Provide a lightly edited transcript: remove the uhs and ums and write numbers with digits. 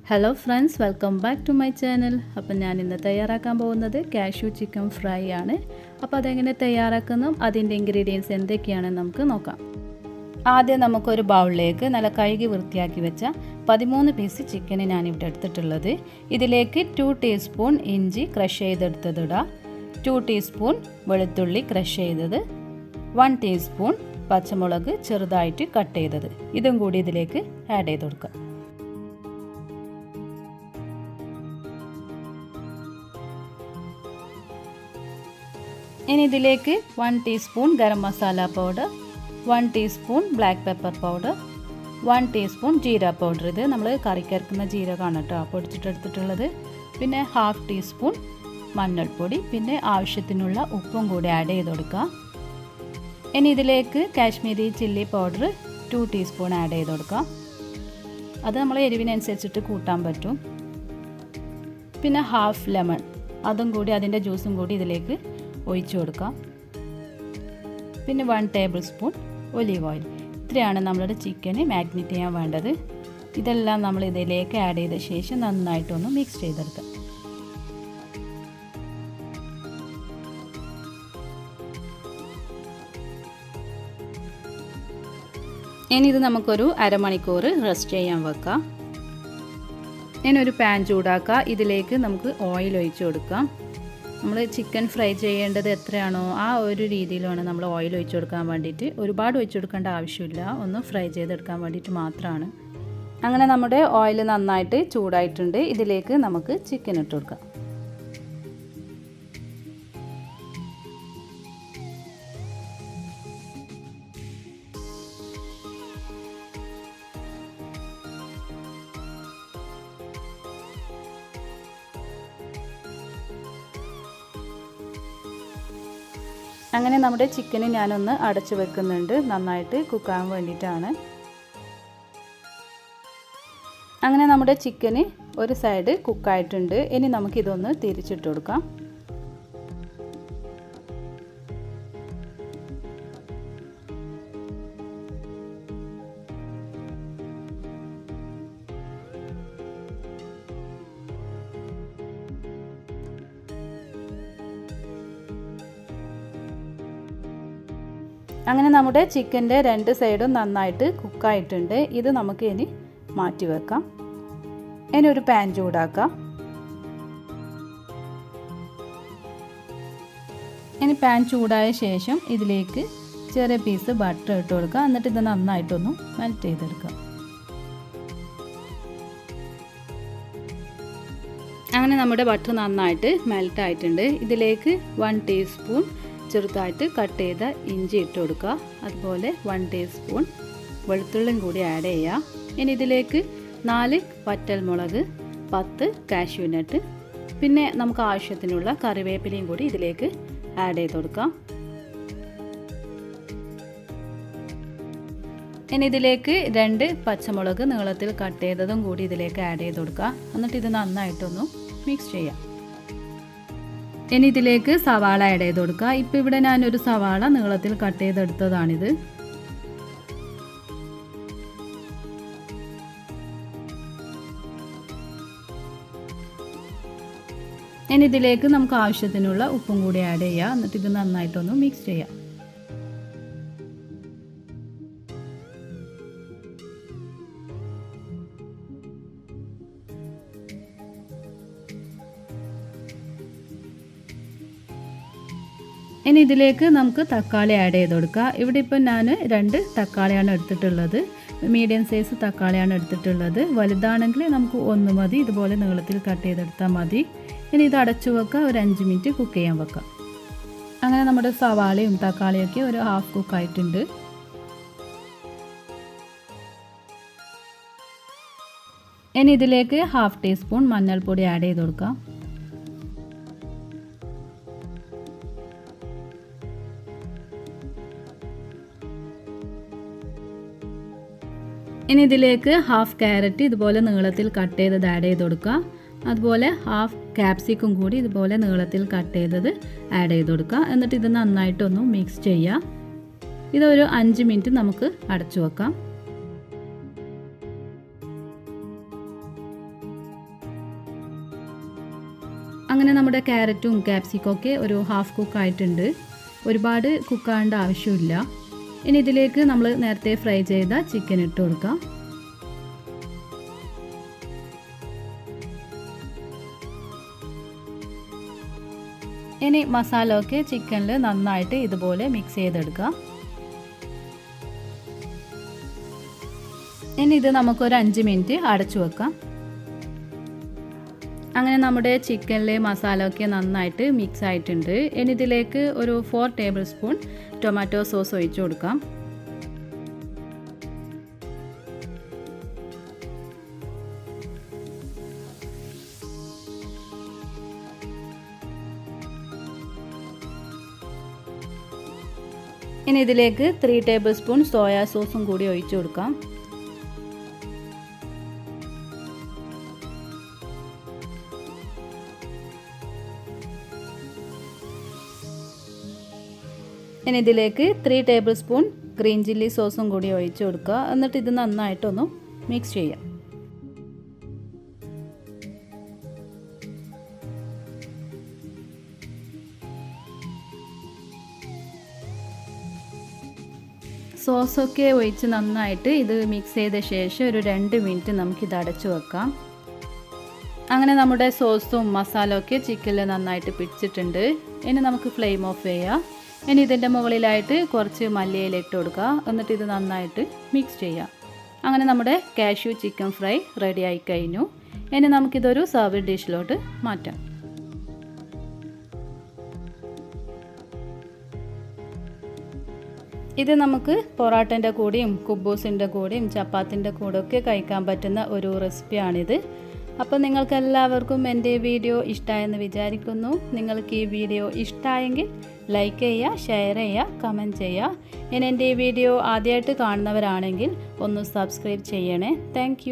Hello friends, welcome back to my channel. അപ്പോൾ ഞാൻ ഇന്ന് തയ്യാറാക്കാൻ പോകുന്നത് cashew chicken fry ആണ്. അപ്പോൾ അതെങ്ങനെ തയ്യാറാക്കുന്നു അതിൻ്റെ ഇൻഗ്രീഡിയൻസ് എന്തൊക്കെയാണെന്ന് നമുക്ക് നോക്കാം. ആദ്യം നമുക്ക് ഒരു ബൗളിലേക്ക് നല്ല കഴുകി വൃത്തിയാക്കി വെച്ച 13 പീസ് ചിക്കൻ ഞാൻ ഇവിടെ എടുത്തിട്ടുള്ളത്. ഇതിലേക്ക് 2 ടീസ്പൂൺ ഇഞ്ചി ക്രഷ് ചെയ്തെടുത്തത് ഇടാം. 2 ടീസ്പൂൺ വെളുത്തുള്ളി ക്രഷ് ചെയ്തത്, 1 ടീസ്പൂൺ പച്ചമുളക് ചെറുതായിട്ട് കട്ട് ചെയ്തത് ഇതും കൂടി ഇതിലേക്ക് ആഡ് ചെയ്ത് കൊടുക്കാം. ഇനി ഇതിലേക്ക് 1 teaspoon garam masala powder, 1 teaspoon black pepper powder, 1 teaspoon jeera powder. ഇത് നമ്മൾ കറിക്കരക്കുന്ന ജീരകമാണ് കേട്ടോ പൊടിച്ചിട്ടെടുത്തിട്ടുള്ളത്. പിന്നെ 1/2 ടീസ്പൂൺ മഞ്ഞൾപ്പൊടി, പിന്നെ ആവശ്യത്തിനുള്ള ഉപ്പും കൂടി ആഡ് ചെയ്ത് കൊടുക്കാം. ഇനി ഇതിലേക്ക് Kashmiri chilli powder 2 teaspoon add ചെയ്ത് കൊടുക്കാം. അത് നമ്മൾ എരിവിനനുസരിച്ചിട്ട് കൂട്ടാൻ പറ്റും. പിന്നെ 1/2 ലെമൺ, അതും കൂടി അതിൻ്റെ ജ്യൂസും കൂടി ഇതിലേക്ക് ഒഴിച്ചു കൊടുക്കാം. പിന്നെ 1 ടേബിൾ സ്പൂൺ ഒലീവ് ഓയിൽ. ഇത്രയാണ് നമ്മളുടെ ചിക്കന് മാഗ്നേറ്റ് ചെയ്യാൻ വേണ്ടത്. ഇതെല്ലാം നമ്മൾ ഇതിലേക്ക് ആഡ് ചെയ്ത ശേഷം നന്നായിട്ടൊന്ന് മിക്സ് ചെയ്തെടുക്കാം. ഇനി ഇത് നമുക്കൊരു അരമണിക്കൂർ റെസ്റ്റ് ചെയ്യാൻ വെക്കാം. ഇനി ഒരു പാൻ ചൂടാക്കുക. ഇതിലേക്ക് നമുക്ക് ഓയിൽ ഒഴിച്ചു കൊടുക്കാം. നമ്മൾ ചിക്കൻ ഫ്രൈ ചെയ്യേണ്ടത് എത്രയാണോ ആ ഒരു രീതിയിലാണ് നമ്മൾ ഓയിൽ ഒഴിച്ചു കൊടുക്കാൻ വേണ്ടിയിട്ട്. ഒരുപാട് ഒഴിച്ചു കൊടുക്കേണ്ട ആവശ്യമില്ല, ഒന്ന് ഫ്രൈ ചെയ്തെടുക്കാൻ വേണ്ടിയിട്ട് മാത്രമാണ്. അങ്ങനെ നമ്മുടെ ഓയിൽ നന്നായിട്ട് ചൂടായിട്ടുണ്ട്. ഇതിലേക്ക് നമുക്ക് ചിക്കൻ ഇട്ട് കൊടുക്കാം. അങ്ങനെ നമ്മുടെ ചിക്കന് ഞാനൊന്ന് അടച്ചു വെക്കുന്നുണ്ട്, നന്നായിട്ട് കുക്കാൻ വേണ്ടിയിട്ടാണ്. അങ്ങനെ നമ്മുടെ ചിക്കന് ഒരു സൈഡ് കുക്കായിട്ടുണ്ട്. ഇനി നമുക്കിതൊന്ന് തിരിച്ചിട്ട് കൊടുക്കാം. അങ്ങനെ നമ്മുടെ ചിക്കൻ്റെ 2 സൈഡും നന്നായിട്ട് കുക്കായിട്ടുണ്ട്. ഇത് നമുക്ക് ഇനി മാറ്റി വെക്കാം. ഇനി ഒരു പാൻ ചൂടാക്കാം. ഇനി പാൻ ചൂടായ ശേഷം ഇതിലേക്ക് ചെറിയ പീസ് ബട്ടർ ഇട്ട് കൊടുക്കുക. എന്നിട്ട് ഇത് നന്നായിട്ടൊന്ന് മെൽറ്റ് ചെയ്തെടുക്കാം. അങ്ങനെ നമ്മുടെ ബട്ടർ നന്നായിട്ട് മെൽറ്റ് ആയിട്ടുണ്ട്. ഇതിലേക്ക് 1 ടീസ്പൂൺ ചെറുതായിട്ട് കട്ട് ചെയ്ത ഇഞ്ചി ഇട്ട് കൊടുക്കുക. അതുപോലെ 1 ടീസ്പൂൺ വെളുത്തുള്ളിയും കൂടി ആഡ് ചെയ്യുക. ഇനി ഇതിലേക്ക് 4 വറ്റൽമുളക്, 10 കാഷ്യൂ നട്ട്, പിന്നെ നമുക്ക് ആവശ്യത്തിനുള്ള കറിവേപ്പിലയും കൂടി ഇതിലേക്ക് ആഡ് ചെയ്ത് കൊടുക്കാം. ഇനി ഇതിലേക്ക് 2 പച്ചമുളക് നീളത്തിൽ കട്ട് ചെയ്തതും കൂടി ഇതിലേക്ക് ആഡ് ചെയ്ത് കൊടുക്കുക. എന്നിട്ട് ഇത് നന്നായിട്ടൊന്ന് മിക്സ് ചെയ്യാം. ഇനി ഇതിലേക്ക് സവാള ആഡ് ചെയ്ത് കൊടുക്കുക. ഇപ്പോൾ ഇവിടെ ഞാനൊരു സവാള നീളത്തിൽ കട്ട് ചെയ്തെടുത്തതാണിത്. ഇനി ഇതിലേക്ക് നമുക്ക് ആവശ്യത്തിനുള്ള ഉപ്പും കൂടി ആഡ് ചെയ്യുക. എന്നിട്ട് ഇത് നന്നായിട്ടൊന്ന് മിക്സ് ചെയ്യാം. ഇനി ഇതിലേക്ക് നമുക്ക് തക്കാളി ആഡ് ചെയ്ത് കൊടുക്കുക. ഇവിടെ ഇപ്പോൾ ഞാൻ 2 തക്കാളിയാണ് എടുത്തിട്ടുള്ളത്. മീഡിയം സൈസ് തക്കാളിയാണ് എടുത്തിട്ടുള്ളത്. വലുതാണെങ്കിൽ നമുക്ക് 1 മതി. ഇതുപോലെ നീളത്തിൽ കട്ട് ചെയ്തെടുത്താൽ മതി. ഇനി ഇത് അടച്ചു വെക്കുക. ഒരു 5 മിനിറ്റ് കുക്ക് ചെയ്യാൻ വെക്കാം. അങ്ങനെ നമ്മുടെ സവാളയും തക്കാളിയൊക്കെ ഒരു ഹാഫ് കുക്കായിട്ടുണ്ട്. ഇനി ഇതിലേക്ക് 1/2 ടീസ്പൂൺ മഞ്ഞൾപ്പൊടി ആഡ് ചെയ്ത് കൊടുക്കാം. ഇനി ഇതിലേക്ക് 1/2 ക്യാരറ്റ് ഇതുപോലെ നീളത്തിൽ കട്ട് ചെയ്തത് ആഡ് ചെയ്ത് കൊടുക്കുക. അതുപോലെ 1/2 ക്യാപ്സിക്കം കൂടി ഇതുപോലെ നീളത്തിൽ കട്ട് ചെയ്തത് ആഡ് ചെയ്ത് കൊടുക്കുക. എന്നിട്ട് ഇത് നന്നായിട്ടൊന്ന് മിക്സ് ചെയ്യുക. ഇതൊരു 5 മിനിറ്റ് നമുക്ക് അടച്ചു വെക്കാം. അങ്ങനെ നമ്മുടെ ക്യാരറ്റും ക്യാപ്സിക്കും ഒക്കെ ഒരു ഹാഫ് കുക്കായിട്ടുണ്ട്. ഒരുപാട് കുക്കാവേണ്ട ആവശ്യമില്ല. ഇനി ഇതിലേക്ക് നമ്മൾ നേരത്തെ ഫ്രൈ ചെയ്ത ചിക്കൻ ഇട്ട് കൊടുക്കാം. ഇനി മസാല ഒക്കെ ചിക്കനിൽ നന്നായിട്ട് ഇതുപോലെ മിക്സ് ചെയ്തെടുക്കാം. ഇനി ഇത് നമുക്കൊരു 5 മിനിറ്റ് അടച്ചു വെക്കാം. അങ്ങനെ നമ്മുടെ ചിക്കനിലെ മസാല ഒക്കെ നന്നായിട്ട് മിക്സ് ആയിട്ടുണ്ട്. ഇനി ഇതിലേക്ക് ഒരു 4 ടേബിൾ സ്പൂൺ ടൊമാറ്റോ സോസ് ഒഴിച്ചു കൊടുക്കാം. ഇനി ഇതിലേക്ക് 3 ടേബിൾ സ്പൂൺ സോയാ സോസും കൂടി ഒഴിച്ചു കൊടുക്കാം. ഇനി ഇതിലേക്ക് 3 ടേബിൾ സ്പൂൺ ഗ്രീൻ ചില്ലി സോസും കൂടി ഒഴിച്ചു കൊടുക്കുക. എന്നിട്ട് ഇത് നന്നായിട്ടൊന്ന് മിക്സ് ചെയ്യാം. സോസൊക്കെ ഒഴിച്ച് നന്നായിട്ട് ഇത് മിക്സ് ചെയ്ത ശേഷം ഒരു 2 മിനിറ്റ് നമുക്കിത് അടച്ചു വെക്കാം. അങ്ങനെ നമ്മുടെ സോസും മസാലയൊക്കെ ചിക്കനിൽ നന്നായിട്ട് പിടിച്ചിട്ടുണ്ട്. ഇനി നമുക്ക് ഫ്ലെയിം ഓഫ് ചെയ്യാം. ഇനി ഇതിൻ്റെ മുകളിലായിട്ട് കുറച്ച് മല്ലിയില ഇട്ട് കൊടുക്കുക. എന്നിട്ട് ഇത് നന്നായിട്ട് മിക്സ് ചെയ്യാം. അങ്ങനെ നമ്മുടെ കാഷ്യൂ ചിക്കൻ ഫ്രൈ റെഡി ആയി കഴിഞ്ഞു. ഇനി നമുക്കിതൊരു സർവിംഗ് ഡിഷിലോട്ട് മാറ്റാം. ഇത് നമുക്ക് പൊറാട്ടൻ്റെ കൂടെയും കുബൂസിൻ്റെ കൂടെയും ചപ്പാത്തിൻ്റെ കൂടെയൊക്കെ കഴിക്കാൻ പറ്റുന്ന ഒരു റെസിപ്പിയാണിത്. അപ്പോൾ നിങ്ങൾക്ക് എല്ലാവർക്കും എൻ്റെ വീഡിയോ ഇഷ്ടമായെന്ന് വിചാരിക്കുന്നു. നിങ്ങൾക്ക് ഈ വീഡിയോ ഇഷ്ടമായെങ്കിൽ ലൈക്ക് ചെയ്യുക, ഷെയർ ചെയ്യുക, കമൻറ്റ് ചെയ്യുക. ഇനി എൻ്റെ ഈ വീഡിയോ ആദ്യമായിട്ട് കാണുന്നവരാണെങ്കിൽ ഒന്ന് സബ്സ്ക്രൈബ് ചെയ്യണേ. താങ്ക്